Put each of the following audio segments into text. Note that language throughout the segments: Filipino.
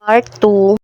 Part 2.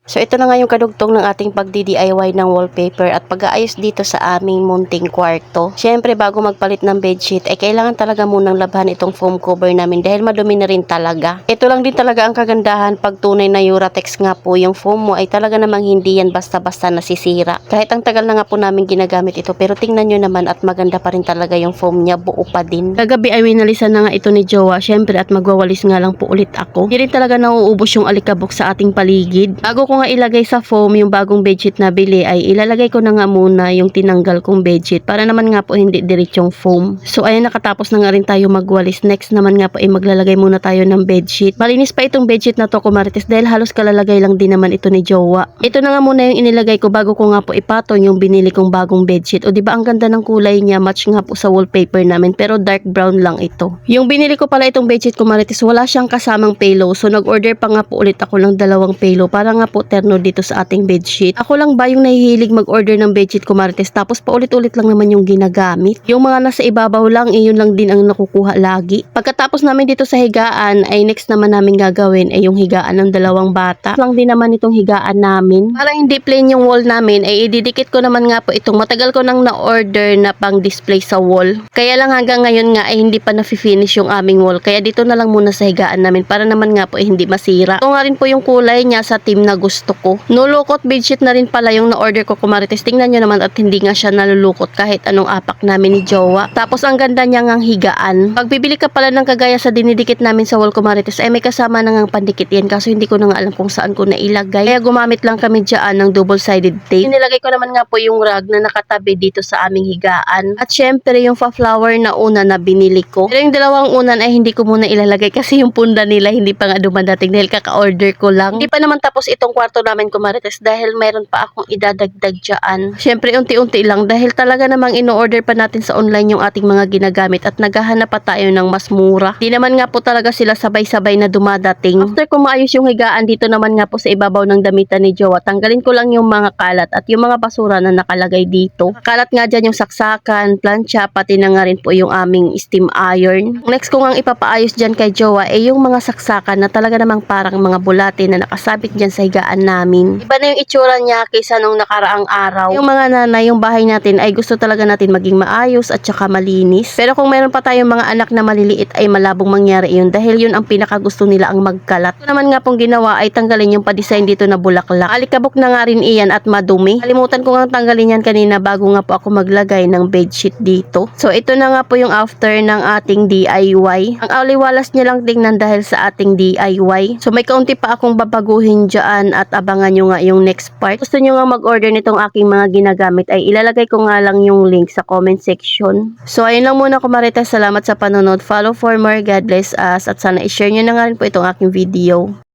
So ito na nga yung kadugtong ng ating pagdi-DIY ng wallpaper at pag-aayos dito sa aming munting kwarto. Siyempre bago magpalit ng bedsheet ay kailangan talaga munang labhan itong foam cover namin dahil madumi na rin talaga. Ito lang din talaga ang kagandahan pag tunay na Uratex nga po yung foam mo ay talaga namang hindi yan basta-basta nasisira. Kahit ang tagal na nga po namin ginagamit ito pero tingnan nyo naman at maganda pa rin talaga yung foam niya, buo pa din. Kagabi ay winalisan na nga ito ni Jowa siyempre at magwawalis nga lang po ulit ako. Hindi rin talaga nauubos yung alikabok sa ating paligid. Bago ko nga ilagay sa foam yung bagong bedsheet na bili ay ilalagay ko na nga muna yung tinanggal kong bedsheet para naman nga po hindi diretsong foam. So ayan, nakatapos na nga rin tayo magwalis. Next naman nga po ay maglalagay muna tayo ng bedsheet. Malinis pa itong bedsheet na to, kumarites, dahil halos kalalagay lang din naman ito ni Jowa. Ito na nga muna yung inilagay ko bago ko nga po ipatong yung binili kong bagong bedsheet. O diba ang ganda ng kulay niya, match nga po sa wallpaper namin pero dark brown lang ito. Yung binili ko pala itong bedsheet, kumarites, wala siyang kasamang pillow. So nag-order pa nga po ulit ako ng 2 pillow para nga po terno dito sa ating bedsheet. Ako lang ba yung nahihilig mag-order ng bedsheet, kumarites, tapos paulit-ulit lang naman yung ginagamit. Yung mga nasa ibabaw lang, yun lang din ang nakukuha lagi. Pagkatapos namin dito sa higaan, ay next naman namin gagawin ay yung higaan ng 2 bata. Lang din naman itong higaan namin. Para hindi plain yung wall namin, ay ididikit ko naman nga po itong matagal ko nang na-order na pang display sa wall. Kaya lang hanggang ngayon nga ay hindi pa na-finish yung aming wall. Kaya dito na lang muna sa higaan namin para naman nga po ay hindi masira. Ito nga rin po yung kulay niya sa team na gusto ko. Nulukot bedsheet na rin pala yung na-order ko, kumarites. Tingnan nyo naman at hindi nga siya nalulukot kahit anong apak namin ni Jowa. Tapos ang ganda niya ngang higaan. Pag bibili ka pala ng kagaya sa dinidikit namin sa wall, kumarites, ay may kasama na ngang pandikit yan kaso hindi ko na nga alam kung saan ko nailagay. Kaya gumamit lang kami dyan ng double-sided tape. Inilagay ko naman nga po yung rug na nakatabi dito sa aming higaan. At syempre yung fa-flower na una na binili ko. Pero yung 2 unan ay hindi ko muna ilalagay kasi yung punda nila hindi pa nga dumadating dahil kaka-order ko lang. Hindi pa naman tapos itong kwarto namin, kumarites, dahil mayroon pa akong idadagdag dyan. Syempre unti-unti lang dahil talaga namang ino-order pa natin sa online yung ating mga ginagamit at naghahanap pa tayo ng mas mura. Di naman nga po talaga sila sabay-sabay na dumadating. After ko maayos yung higaan, dito naman nga po sa ibabaw ng damitan ni Jowa, tanggalin ko lang yung mga kalat at yung mga basura na nakalagay dito. Kalat nga dyan yung saksakan, plancha, pati na nga rin po yung aming steam iron. Next ko nga ipapaayos dyan kay Jowa ay yung mga saksakan na talaga namang parang mga bulate na nakasabit dyan sa higaan namin. Iba na yung itsura niya kaysa nung nakaraang araw. Yung mga nanay, yung bahay natin ay gusto talaga natin maging maayos at saka malinis. Pero kung meron pa tayong mga anak na maliliit ay malabong mangyari yun dahil yun ang pinakagusto nila, ang magkalat. Ito naman nga pong ginawa ay tanggalin yung pa-design dito na bulaklak. Alikabok na nga rin iyan at madumi. Kalimutan ko nga tanggalin yan kanina bago nga po ako maglagay ng bedsheet dito. So ito na nga po yung after ng ating DIY. Ang aliwalas niya lang tingnan dahil sa ating DIY. So may kaunti pa akong babaguhin dyan at abangan nyo nga yung next part. Gusto nyo nga mag-order nitong aking mga ginagamit ay ilalagay ko nga lang yung link sa comment section. So ayun lang muna, kumarites, salamat sa panonood. Follow for more. God bless us at sana i-share nyo na nga rin po itong aking video.